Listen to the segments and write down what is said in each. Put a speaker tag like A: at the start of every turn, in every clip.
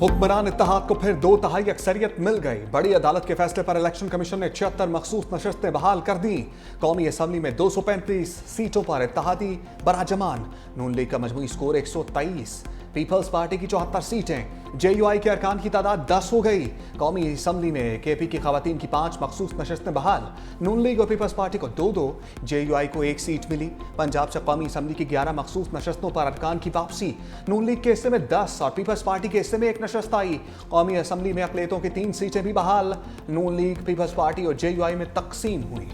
A: हुक्मरान इत्तेहाद को फिर 2/3 अक्सरियत मिल गई। बड़ी अदालत के फैसले पर इलेक्शन कमीशन ने 76 मखसूस नशस्तें बहाल कर दी। कौमी असम्बली में 235 सीटों पर इत्तेहादी बराजमान। नून लीग का मजमूई स्कोर 123। पीपल्स पार्टी की 74 सीटें। JUI के अरकान की तादाद 10 हो गई। कौमी असम्बली में KP की खवातीन की 5 मखसूस नशस्तें बहाल। नून लीग और पीपल्स पार्टी को 2-2, JUI को 1 सीट मिली। पंजाब से कौमी असम्बली की 11 मखसूस नशस्तों पर अरकान की वापसी। नून लीग के हिस्से में 10 और पीपल्स पार्टी के हिस्से में 1 नशस्त आई। कौमी असम्बली में अकलियतों की 3 सीटें भी बहाल। नून लीग, पीपल्स पार्टी और JUI में तकसीम हुई।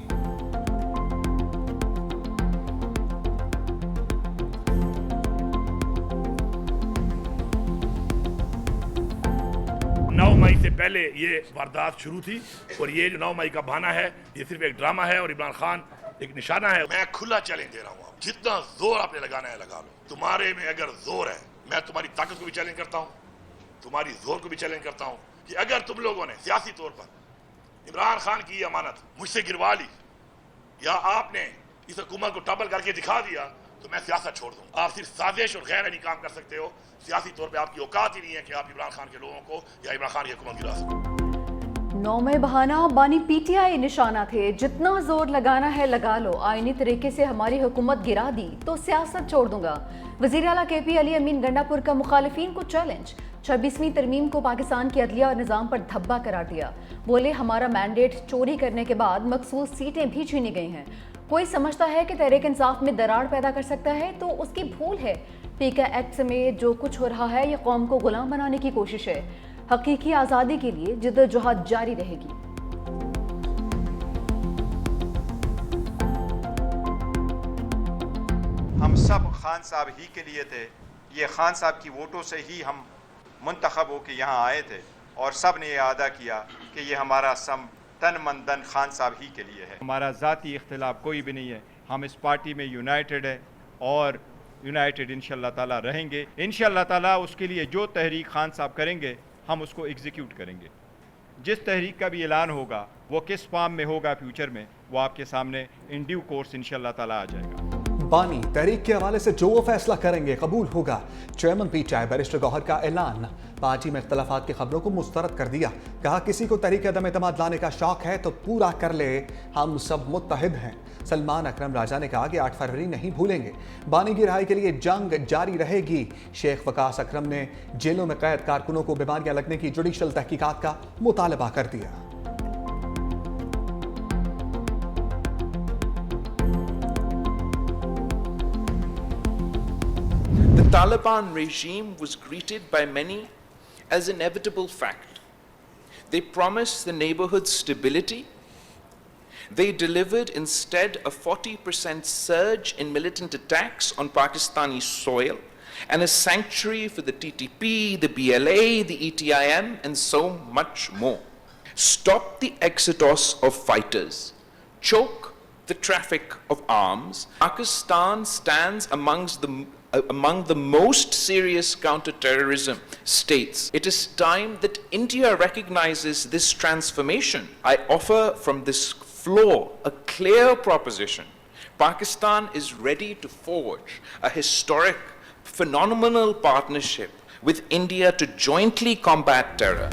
B: मई से पहले ये वारदात शुरू थी और ये जो 9 मई का बहाना है ये सिर्फ एक ड्रामा है और इमरान खान एक निशाना है।
C: मैं खुला चैलेंज दे रहा हूँ, जितना जोर आपने लगाना है लगा लो। तुम्हारे में अगर जोर है, मैं तुम्हारी ताकत को भी चैलेंज करता हूँ, तुम्हारी जोर को भी चैलेंज करता हूँ कि अगर तुम लोगों ने सियासी तौर पर इमरान खान की अमानत मुझसे गिरवा ली या आपने इस हुकूमत को टॉपल करके दिखा दिया तो मैं सियासत छोड़ दूं। आप सिर्फ साजिश और गैर नहीं काम कर सकते हो। सियासी तौर पे आपकी औकात ही नहीं है कि आप इमरान खान के लोगों को या इमरान खान की हुकूमत गिरा सकें।
D: 9 मई बहाना बानी PTI निशाना थे। जितना जोर लगाना है लगा लो। आईनी तरीके से हमारी हुकूमत गिरा दी तो सियासत छोड़ दूंगा। वजीर आला KP अली अमीन गंडापुर का मुखालिफिन को चैलेंज। 26वीं तरमीम को पाकिस्तान की अदलिया और निज़ाम पर धब्बा करार दिया। बोले हमारा मैंडेट चोरी करने के बाद मखसूस सीटें भी छीनी गई हैं। कोई समझता है कि तहरीक इंसाफ में दरार पैदा कर सकता है तो उसकी भूल है। पीका एक्ट में जो कुछ हो रहा है ये कौम को गुलाम बनाने की कोशिश है। हकीकी आज़ादी के लिए जिद्दोजहद जारी रहेगी।
E: हम सब खान साहब ही के लिए थे। ये खान साहब की वोटों से ही हम मुंतखब होकर यहाँ आए थे और सब ने यह अदा किया कि ये हमारा सम तन मन धन खान साहब ही के लिए है।
F: हमारा ज़ाती इख्तिलाफ कोई भी नहीं है। हम इस पार्टी में यूनाइटेड है और यूनाइटेड इंशाअल्लाह ताला रहेंगे। इंशाअल्लाह ताला उसके लिए जो तहरीक खान साहब करेंगे हम उसको एग्जीक्यूट करेंगे। जिस तहरीक का भी ऐलान होगा वो किस फॉर्म में होगा फ्यूचर में वो आपके सामने इन ड्यू कोर्स इंशाअल्लाह ताला आ जाएगा।
A: बानी तहरीक के हवाले से जो वो फैसला करेंगे कबूल होगा। चेयरमैन PTI बैरिस्टर गौहर का ऐलान। पार्टी में इख्तलाफात की खबरों को मुस्तरद कर दिया। कहा किसी को तहरीक अदम एतमाद लाने का शौक है तो पूरा कर ले, हम सब मुत्तहिद हैं। सलमान अकरम राजा ने कहा कि 8 फरवरी नहीं भूलेंगे। बानी की रिहाई के लिए जंग जारी रहेगी। शेख वकास अकरम ने जेलों में कैद कारकुनों को बीमारियां लगने की जुडिशल तहकीकात का मुतालबा कर दिया।
G: The Taliban regime was greeted by many as an inevitable fact. They promised the neighborhood stability. They delivered instead a 40% surge in militant attacks on Pakistani soil and a sanctuary for the TTP, the BLA, the ETIM, and so much more. Stop the exodus of fighters. Choke the traffic of arms. Pakistan stands among the most serious counter-terrorism states. It is time that India recognizes this transformation. I offer from this floor a clear proposition. Pakistan is ready to forge a historic, phenomenal partnership with India to jointly combat terror.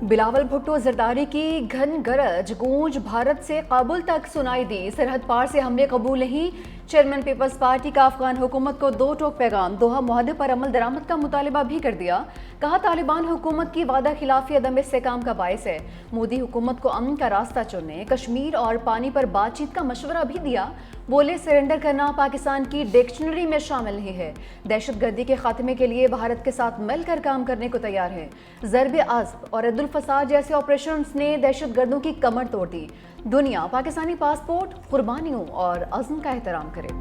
D: Bilawal Bhutto Zardari की घन गरज गूंज भारत से काबुल तक सुनाई दी। सरहद पार से हमले कबूल नहीं। चेयरमैन पीपल्स पार्टी का अफगान हुकूमत को 2 टोक पैगाम। दोहा मुआहदे पर अमल दरामद का मुतालिबा भी कर दिया। कहा तालिबान हुकूमत की वादा खिलाफी अदम इस्तेकाम का बायस है। मोदी हुकूमत को अमन का रास्ता चुनने, कश्मीर और पानी पर बातचीत का मशवरा भी दिया। बोले सरेंडर करना पाकिस्तान की डिक्शनरी में शामिल नहीं है। दहशतगर्दी के खात्मे के लिए भारत के साथ मिलकर काम करने को तैयार है। ज़रबे अज़्ब और अदुल फसाद जैसे ऑपरेशंस ने दहशतगर्दों की कमर तोड़ दी। दुनिया पाकिस्तानी पासपोर्ट, कुर्बानियों और अज़्म का एहतराम करे।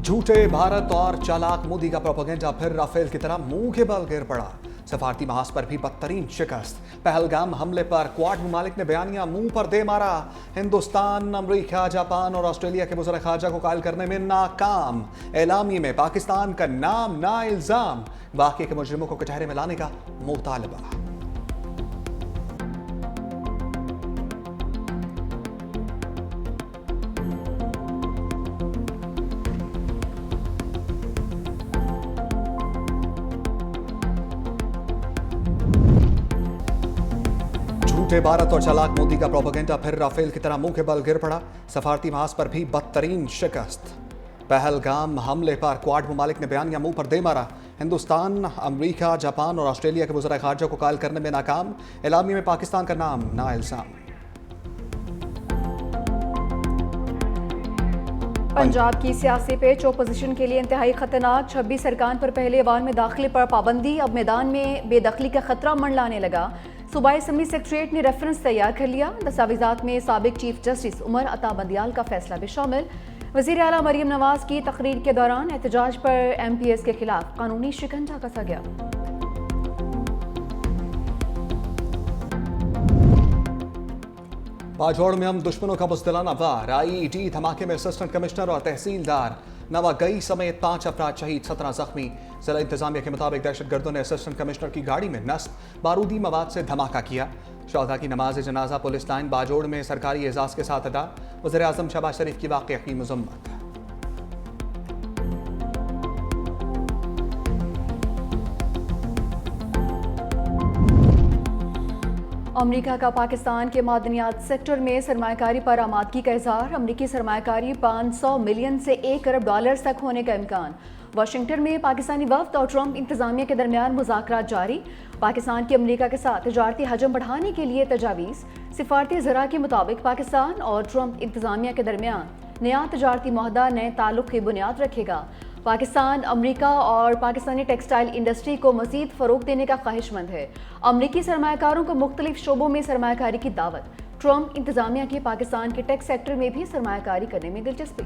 A: झूठे भारत और चालाक मोदी का प्रोपेगेंडा फिर राफेल की तरह मुंह के बल गिर पड़ा। सफारती महाज पर भी बदतरीन शिकस्त। पहलगाम हमले पर क्वाड ममालिक ने बयानिया मुंह पर दे मारा। हिंदुस्तान, अमरीका, जापान और ऑस्ट्रेलिया के वज़ीर ख़ारजा को कायल करने में नाकाम। एलामी में पाकिस्तान का नाम ना इल्जाम। वाक़े के मुजरिमों को कचहरे में लाने का मुतालबा। झूठे भारत और चालाक मोदी का प्रोपेगेंडा फिर राफेल की तरह मुंह के बल गिर पड़ा। सफारती महाज पर भी बदतरीन शिकस्त। पहलगाम हमले पर क्वाड ममालिक ने बयानिया मुंह पर दे मारा। हिंदुस्तान, अमेरिका, जापान और ऑस्ट्रेलिया के वज़ीर ख़ारजा को कायल करने में नाकाम। एलामी में पाकिस्तान का नाम ना इल्जाम।
D: पंजाब की सियासी पेच ओपोजिशन के लिए इंतहाई खतरनाक। 26 अरकान पर पहले वार में दाखिले पर पाबंदी। अब मैदान में बेदखली का खतरा मंडलाने लगा। सूबाई असम्बली सेक्रेटरीट ने रेफरेंस तैयार कर लिया। दस्तावेजात में साबिक चीफ जस्टिस उमर अता बंदियाल का फैसला भी शामिल। वज़ीर आला मरियम नवाज की तकरीर के दौरान एहतजाज पर MPS के खिलाफ कानूनी शिकंजा कसा गया।
A: बाजौड़ में हम दुश्मनों का बुज़दिलाना वार। IED धमाके में असिस्टेंट कमिश्नर और तहसीलदार नवागई समेत 5 अफराद शहीद, 17 जख्मी। जिला इंतजामिया के मुताबिक दहशतगर्दों ने असिस्टेंट कमिश्नर की गाड़ी में नस्ब बारूदी मवाद से धमाका किया। शौहदा की नमाज जनाजा पुलिस लाइन बाजौड़ में सरकारी एजाज के साथ अदा। वज़ीर आज़म शहबाज शरीफ की वाक़या की मज़म्मत।
D: अमेरिका का पाकिस्तान के मादनियात सेक्टर में सरमायाकारी पर आमादगी का इज़हार। अमरीकी सरमायाकारी 500 मिलियन से 1 अरब डॉलर्स तक होने का इम्कान। वाशिंगटन में पाकिस्तानी वफ्द और ट्रंप इंतजामिया के दरमियान मुज़ाकरात जारी। पाकिस्तान की अमरीका के साथ तिजारती हजम बढ़ाने के लिए तजावीज़। सिफारती ज़रा के मुताबिक पाकिस्तान और ट्रंप इंतजामिया के दरमियान नया तिजारती मुआहदा नए ताल्लुक़ की बुनियाद रखेगा। पाकिस्तान अमेरिका और पाकिस्तानी टेक्सटाइल इंडस्ट्री को मज़ीद फ़रोग़ देने का ख्वाहिशमंद है। अमरीकी सरमायाकारों को मुख्तलिफ शोबों में सरमायाकारी की दावत। ट्रंप इंतजामिया की पाकिस्तान के टेक सेक्टर में भी सरमायाकारी करने में दिलचस्पी।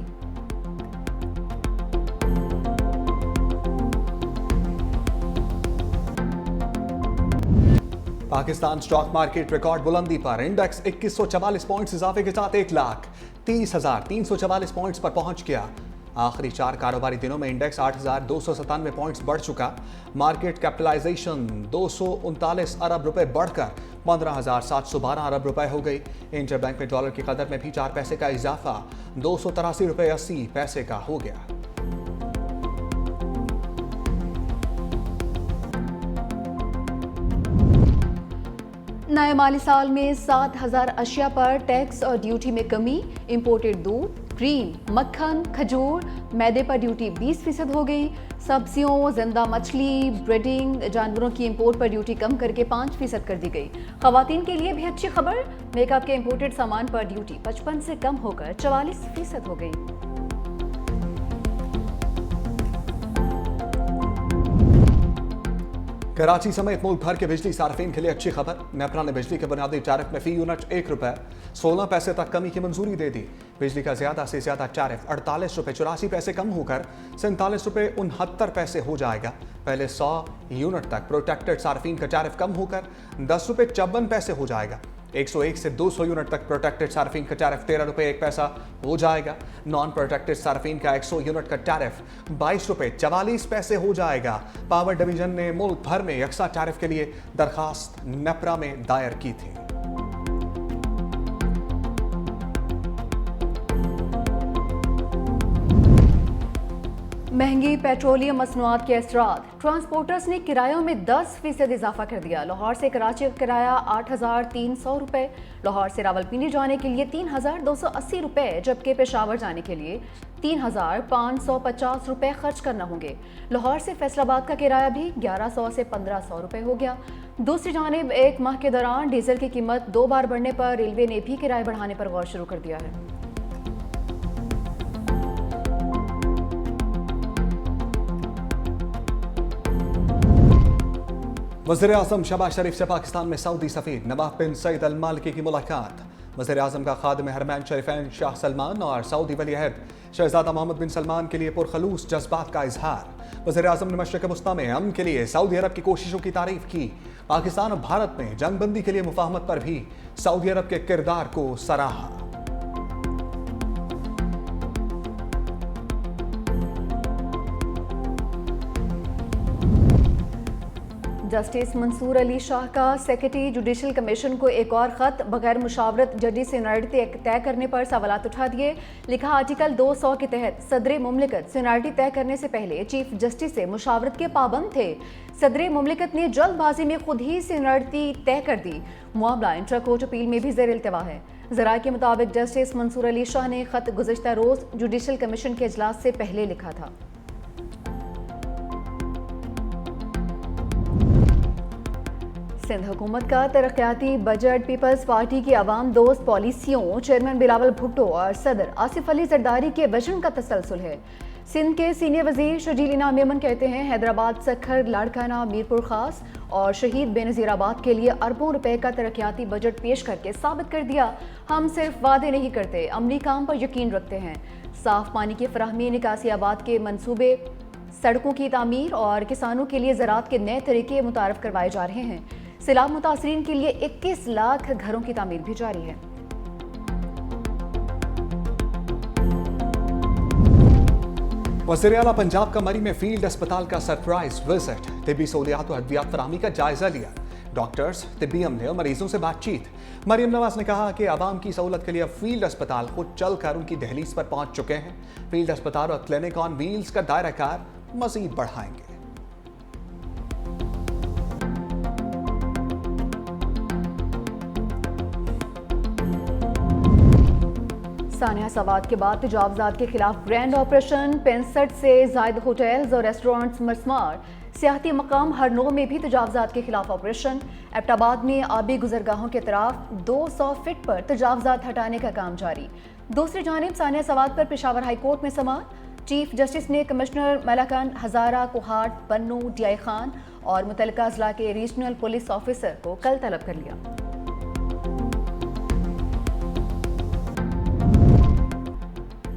A: पाकिस्तान स्टॉक मार्केट रिकॉर्ड बुलंदी पर। इंडेक्स 2144 पॉइंट्स इजाफे के साथ 1,30,344 पॉइंट्स पर पहुंच गया। आखिरी 4 कारोबारी दिनों में इंडेक्स 8,297 पॉइंट्स बढ़ चुका। मार्केट कैपिटलाइजेशन 239 अरब रुपए बढ़कर 15,712 अरब रुपए हो गई। इंटरबैंक में डॉलर की कदर में भी 4 पैसे का इजाफा 283 रुपए 80 पैसे का हो गया।
D: नए माली साल में 7,000 अशिया पर टैक्स और ड्यूटी में कमी। इंपोर्टेड दूध, क्रीम, मक्खन, खजूर, मैदे पर ड्यूटी 20% हो गई। सब्जियों, जिंदा मछली, ब्रीडिंग जानवरों की इंपोर्ट पर ड्यूटी कम करके 5% कर दी गई। खवातीन के लिए भी अच्छी खबर। मेकअप के इंपोर्टेड सामान पर ड्यूटी 55 से कम होकर 44% हो गई।
A: कराची समेत मुल्क भर के बिजली सार्फिन के लिए अच्छी खबर। नेपरा ने बिजली के बुनियादी टैरिफ में फी यूनिट 1 रुपए 16 पैसे तक कमी की मंजूरी दे दी। बिजली का ज्यादा से ज्यादा टैरिफ 48 रुपए 84 पैसे कम होकर 47 रुपए 69 पैसे हो जाएगा। पहले 100 यूनिट तक प्रोटेक्टेड सार्फिन का टैरिफ कम होकर 10 रुपए 54 पैसे हो जाएगा। 101 से 200 यूनिट तक प्रोटेक्टेड सार्फिन का टैरिफ 13 रुपए 1 पैसा हो जाएगा। नॉन प्रोटेक्टेड सार्फिन का 100 यूनिट का टैरिफ 22 रुपए 44 पैसे हो जाएगा। पावर डिवीजन ने मुल्क भर में यकसा टैरिफ के लिए दरखास्त नेपरा में दायर की थी।
D: महंगी पेट्रोलियम मसनूआत के असरात। ट्रांसपोर्टर्स ने किरायों में 10% इजाफा कर दिया। लाहौर से कराची का किराया 8,300 रुपये, लाहौर से रावलपिंडी जाने के लिए 3,280 रुपये, जबकि पेशावर जाने के लिए 3,550 रुपये खर्च करना होंगे। लाहौर से फैसलाबाद का किराया भी 1100 से 1,500 रुपये हो गया। दूसरी जानिब 1 माह के दौरान डीजल की कीमत 2 बार बढ़ने पर रेलवे ने भी किराए बढ़ाने पर गौर शुरू कर दिया है।
A: वज़ीर आज़म शहबाज शरीफ से पाकिस्तान में सऊदी सफ़ीर नवाफ बिन सईद अल मालिकी की मुलाकात। वज़ीर आज़म का खादिम हरमैन शरीफैन शाह सलमान और सऊदी वली अहद शहज़ादा मोहम्मद बिन सलमान के लिए पुरखलूस जज्बात का इजहार। वज़ीर आज़म ने मशरिक़ वस्ता में अमन के लिए सऊदी अरब की कोशिशों की तारीफ की। पाकिस्तान और भारत में जंगबंदी के लिए मुफाहमत पर भी सऊदी अरब के किरदार को सराहा।
D: जस्टिस मंसूर अली शाह का सेक्रेटरी जुडिशल कमीशन को एक और ख़त बगैर मुशावरत जजेस सीनियरिटी तय करने पर सवालात उठा दिए। लिखा, आर्टिकल 200 के तहत सदर मुमलिकत सीनियरिटी तय करने से पहले चीफ जस्टिस से मुशावरत के पाबंद थे। सदर मुमलिकत ने जल्दबाजी में खुद ही सीनियरिटी तय कर दी। मामला इंट्रा कोर्ट अपील में भी ज़ेर इल्तवा है। ज़राए के मुताबिक जस्टिस मंसूर अली शाह ने ख़त गुज़िश्ता रोज़ जुडिशल कमीशन के इजलास से पहले लिखा था। सिंध हुकूमत का तरक्याती बजट पीपल्स पार्टी की आवाम दोस्त पॉलिसियों चेयरमैन बिलावल भुट्टो और सदर आसिफ अली जरदारी के विजन का तसलसल है। सिंध के सीनियर वजीर शजील इनाम मेमन कहते हैं, हैदराबाद सखर लाड़काना मीरपुर खास और शहीद बेनज़ीराबाद के लिए अरबों रुपए का तरक्याती बजट पेश करके साबित कर दिया, हम सिर्फ वादे नहीं करते, अमली काम पर यकीन रखते हैं। साफ पानी की फराहमी, निकासी आबाद के मंसूबे, सड़कों की तामीर और किसानों के लिए ज़राअत के नए तरीके मुतारफ़ करवाए जा रहे हैं। सैलाब मुतासरीन के लिए 21 लाख घरों की तामीर भी जारी है।
A: वज़ीर आला पंजाब का मरी में फील्ड अस्पताल का सरप्राइज विजिट, तिब्बी सहूलियात और अद्वियात फराहमी का जायजा लिया। डॉक्टर्स, तिब्बी अमले और मरीजों से बातचीत। मरियम नवाज ने कहा कि आवाम की सहूलत के लिए फील्ड अस्पताल खुद चलकर उनकी दहलीज पर पहुंच चुके हैं। फील्ड अस्पताल और क्लिनिक ऑन व्हील्स का दायरा कार मजीद बढ़ाएंगे।
D: सानिया सवाद के बाद तजावजात के खिलाफ ग्रैंड ऑपरेशन, 65 से जायद होटल्स और रेस्टोरेंट्स मसमार। सियाहती मकाम हरनौ में भी तजावजात के खिलाफ ऑपरेशन। एबटाबाद में आबी गुजरगाहों के तरफ 200 फीट पर तजावजात हटाने का काम जारी। दूसरी जानिब सानिया सवाद पर पेशावर हाई कोर्ट में समाअत। चीफ जस्टिस ने कमिश्नर मलाकन, हजारा, कोहाट, पन्नू, डीआई खान और मुतल्लिका अजला के रीजनल पुलिस ऑफिसर को कल तलब कर लिया।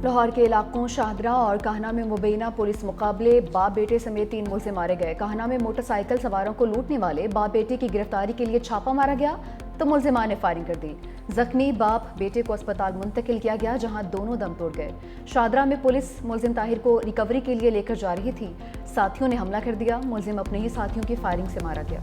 D: लाहौर के इलाकों शाहदरा और काहना में मुबैना पुलिस मुकाबले, बाप बेटे समेत 3 मुलजिम मारे गए। काहना में मोटरसाइकिल सवारों को लूटने वाले बाप बेटे की गिरफ्तारी के लिए छापा मारा गया तो मुलजिमान ने फायरिंग कर दी। जख्मी बाप बेटे को अस्पताल मुंतकिल किया गया, जहां दोनों दम तोड़ गए। शाहदरा में पुलिस मुलजिम ताहिर को रिकवरी के लिए लेकर जा रही थी, साथियों ने हमला कर दिया। मुलजिम अपने ही साथियों की फायरिंग से मारा गया।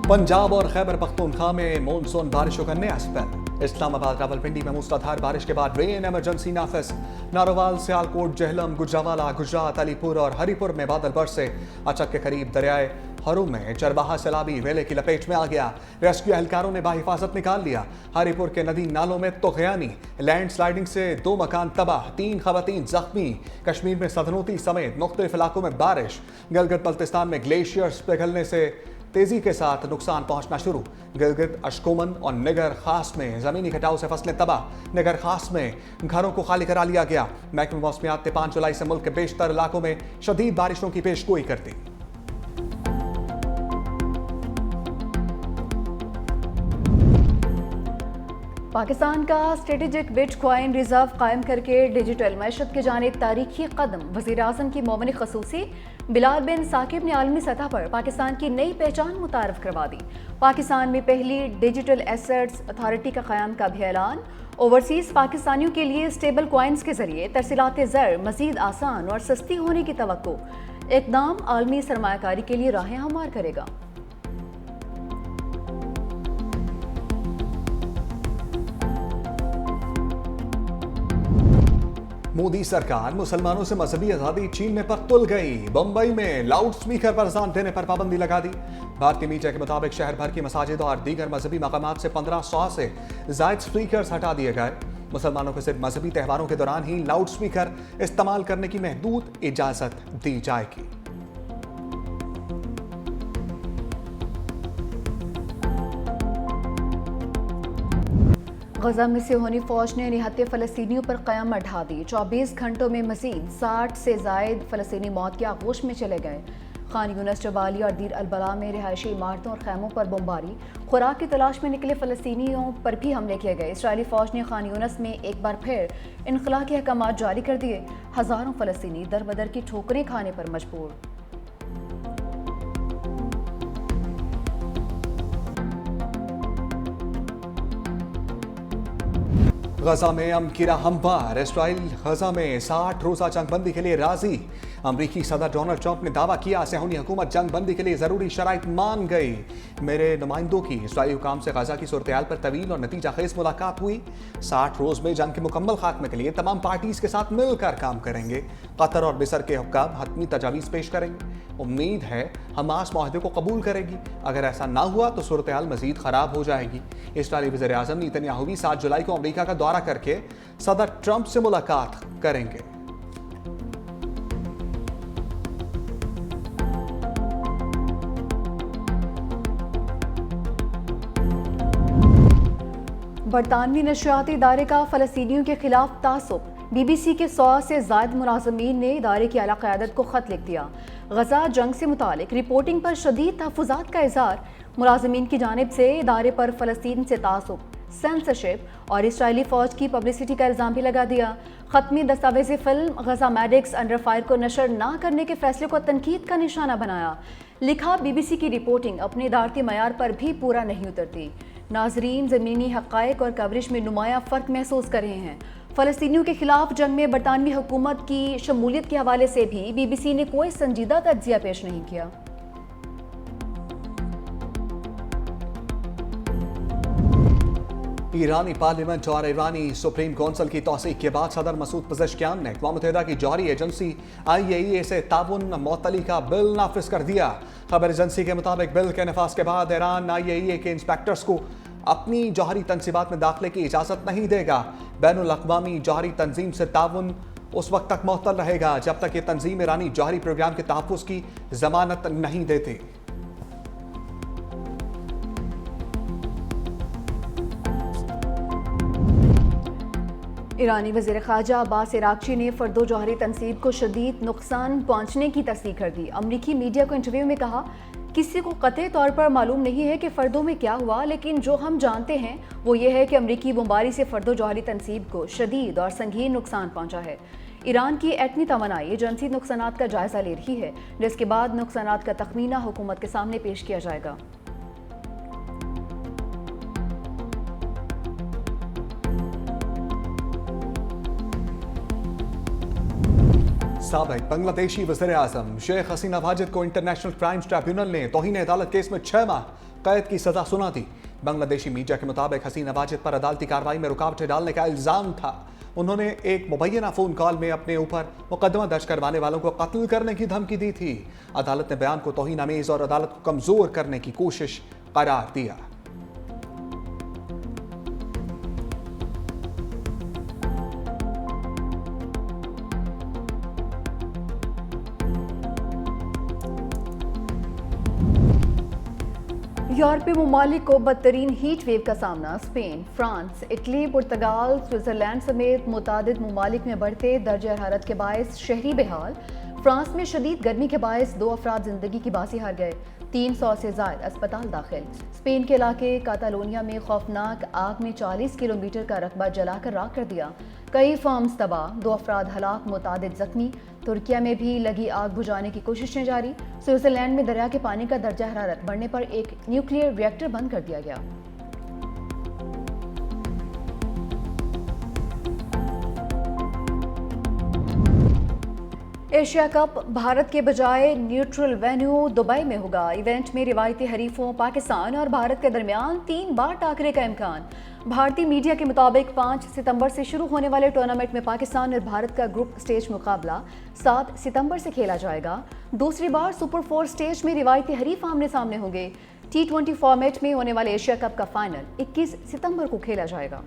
A: पंजाब और खैबर पख्तूनख्वा में मॉनसून बारिशों का नया स्पेल। इस्लामाबाद, रावलपिंडी में मूसलाधार बारिश के बाद रेन इमरजेंसी नाफिज। नारोवाल, सियालकोट, जहलम, गुजरावाला, गुजरात, अलीपुर और हरिपुर में बादल बरसे। अचक के करीब दरियाए हरूम में चरवाहा सैलाबी वेले की लपेट में आ गया। रेस्क्यू एहलकारों ने बाहिफाजत निकाल लिया। हरिपुर के नदी नालों में तुग़यानी, लैंड स्लाइडिंग से 2 मकान तबाह, 3 खवातीन जख्मी। कश्मीर में सदनोती समेत मुख्तलिफ इलाकों में बारिश। गिलगित बल्तिस्तान में ग्लेशियर्स पिघलने से तेजी के साथ नुकसान पहुंचना शुरू। गिलगित, अशकोमन और निगर खास में जमीनी कटाव से फसलें तबाह। निगर खास में घरों को खाली करा लिया गया। महकमा मौसमियात ने 5 जुलाई से मुल्क के बेशतर इलाकों में शदीद बारिशों की पेशगोई कर दी।
D: पाकिस्तान का स्ट्रेटेजिक बिटकॉइन रिजर्व कायम करके डिजिटल मैशत के जानिब तारीखी कदम। वज़ीर आज़म की मोमिन खसूसी बिलाल बिन साकिब ने आलमी सतह पर पाकिस्तान की नई पहचान मुतारफ करवा दी। पाकिस्तान में पहली डिजिटल एसेट्स अथॉरिटी का क़याम का भी ऐलान। ओवरसीज़ पाकिस्तानियों के लिए स्टेबल कॉइन्स के जरिए तरसीलात ज़र मज़ीद आसान और सस्ती होने की तवक्को। इक़दाम आलमी सरमायाकारी के लिए राहें हमवार करेगा।
A: मोदी सरकार मुसलमानों से मजहबी आज़ादी छीनने पर तुल गई। बम्बई में लाउड स्पीकर पर अज़ान देने पर पाबंदी लगा दी। भारतीय मीडिया के मुताबिक शहर भर की मसाजिद और दीगर मजहबी मकामात से 1500 से जायद स्पीकर हटा दिए गए। मुसलमानों को सिर्फ मजहबी त्योहारों के दौरान ही लाउड स्पीकर इस्तेमाल करने की महदूद इजाज़त दी जाएगी।
D: गजा में सिहोनी फौज ने निहत्ते फ़लस्तीनियों पर क़यामत ढा दी। 24 घंटों में मज़ीद 60 से ज़ायद फ़लस्तीनी मौत के आगोश में चले गए। खान यूनस, जबाली और दीर अल-बला में रिहायशी इमारतों और खैमों पर बमबारी। खुराक की तलाश में निकले फ़लस्तीनियों पर भी हमले किए गए। इसराइली फ़ौज ने खान यूनस में एक बार फिर इनखला के अहकामात जारी कर दिए। हज़ारों फ़लस्तीनी दर बदर की ठोकरें खाने पर मजबूर।
A: गजा में अमकीरा हमवार, इसराइल गजा में 60 रोजा जंग बंदी के लिए राजी। अमरीकी सदर डोनाल्ड ट्रंप ने दावा किया सेहूनी हुकूमत जंग बंदी के लिए जरूरी शराइत मान गई। मेरे नुमाइंदों की इसराइली हुकाम से गजा की सूरत हाल पर तवील और नतीजा खेज मुलाकात हुई। 60 रोज में जंग के मुकम्मल खात्मे के लिए तमाम पार्टीज के साथ मिलकर काम करेंगे। कतर और मिस्र के हुक्काम हतमी तजावीज़ पेश करेंगे। उम्मीद है हमास माहदे को कबूल करेगी। अगर ऐसा ना हुआ तो सूरत हाल मजीद खराब हो जाएगी। इसराइली वज़ीर आज़म नेतन्याहू भी 7 जुलाई को अमेरिका का दौरा करके सदर ट्रंप से मुलाकात करेंगे।
D: बरतानवी नशरियाती इदारे का फ़लस्तीनियों के खिलाफ तासुब। BBC के 100 से ज़ायद मुलाज़मीन ने इदारे की आला क़यादत को ख़त लिख दिया। गजा जंग से मुतालिक रिपोर्टिंग पर शदीद तहफ़्फ़ुज़ात का इज़हार। मुलाज़मीन की जानिब से इदारे पर फ़लस्तीन से तासुब, सेंसरशिप और इसराइली फ़ौज की पब्लिसिटी का इल्ज़ाम भी लगा दिया। ख़त्मी दस्तावेज़ी फ़िल्म गजा मैडिक्स अंडर फायर को नशर ना करने के फ़ैसले को तनकीद का निशाना बनाया। लिखा, BBC की रिपोर्टिंग अपने इदारती मयार पर भी पूरा नहीं उतरती। नाजरीन ज़मीनी हक़ाइक़ और कवरेज में नुमाया फ़र्क महसूस कर रहे हैं। फ़लस्तीनियों के खिलाफ जंग में बरतानवी हुकूमत की शमूलियत के हवाले से भी BBC ने कोई संजीदा तज्ज़िया पेश नहीं किया।
A: ईरानी पार्लियामेंट और ईरानी सुप्रीम कौंसिल की तौसीक के बाद सदर मसूद पज़ेश्कियान ने अक़वाम मुत्तहिदा की जौहरी एजेंसी IAEA से ताउन मुअत्तली का बिल नाफिज कर दिया। खबर एजेंसी के मुताबिक बिल के नफाज के बाद ईरान IAEA के इंस्पेक्टर्स को अपनी जौहरी तनसीबात में दाखिले की इजाज़त नहीं देगा। बैनुल अक़वामी जौहरी तंजीम से ताउन उस वक्त तक मुअत्तल रहेगा जब तक ये तंजीम ईरानी जौहरी प्रोग्राम के तहफ़्फ़ुज़ की ज़मानत नहीं देते।
D: ईरानी वज़ीर ख़ारजा अब्बास इराक़ची ने फ़र्दो जौहरी तनसीब को शदीद नुकसान पहुँचने की तस्दीक कर दी। अमरीकी मीडिया को इंटरव्यू में कहा, किसी को क़तई तौर पर मालूम नहीं है कि फ़र्दों में क्या हुआ, लेकिन जो हम जानते हैं वो ये है कि अमरीकी बमबारी से फ़र्दो जौहरी तनसीब को शदीद और संगीन नुकसान पहुँचा है। ईरान की एटमी तवानाई एजेंसी नुकसानात का जायज़ा ले रही है, जिसके बाद नुकसानात का तखमीना हुकूमत के सामने पेश किया जाएगा।
A: साबिक बांग्लादेशी वज़ीर आज़म शेख हसीना वाजिद को इंटरनेशनल क्राइम्स ट्रिब्यूनल ने तौहीन अदालत केस में 6 माह कैद की सजा सुना दी। बांग्लादेशी मीडिया के मुताबिक हसीना वाजिद पर अदालती कार्रवाई में रुकावटें डालने का इल्ज़ाम था। उन्होंने एक मुबैना फ़ोन कॉल में अपने ऊपर मुकदमा दर्ज करवाने वालों को कत्ल करने की धमकी दी थी। अदालत ने बयान को तौहीन आमेज़ और अदालत को कमज़ोर करने की कोशिश करार दिया।
D: यूरोपीय ममालिक को बदतरीन हीट वेव का सामना। स्पेन, फ्रांस, इटली, पुर्तगाल, स्विट्ज़रलैंड समेत मुतादिद ममालिक में बढ़ते दर्जे हरारत के बायस शहरी बेहाल। फ्रांस में शदीद गर्मी के बायस 2 अफराद जिंदगी की बाजी हार गए। 300 से ज़ायद अस्पताल दाखिल। स्पेन के इलाके कातालोनिया में खौफनाक आग ने 40 किलोमीटर का रकबा जलाकर राख कर दिया। कई फार्म्स तबाह, 2 अफराद हलाक, मुतादिद जख्मी। तुर्किया में भी लगी आग बुझाने की कोशिशें जारी। स्विट्ज़रलैंड में दरिया के पानी का दर्जा हरारत बढ़ने पर एक न्यूक्लियर रिएक्टर बंद कर दिया गया। एशिया कप भारत के बजाय न्यूट्रल वेन्यू दुबई में होगा। इवेंट में रिवायती हरीफों पाकिस्तान और भारत के दरमियान 3 बार टाकरे का इम्कान। भारतीय मीडिया के मुताबिक 5 सितंबर से शुरू होने वाले टूर्नामेंट में पाकिस्तान और भारत का ग्रुप स्टेज मुकाबला 7 सितंबर से खेला जाएगा। दूसरी बार सुपर 4 स्टेज में रिवायती हरीफ आमने सामने होंगे। T20 फॉर्मेट में होने वाले एशिया कप का फाइनल 21 सितंबर को खेला जाएगा।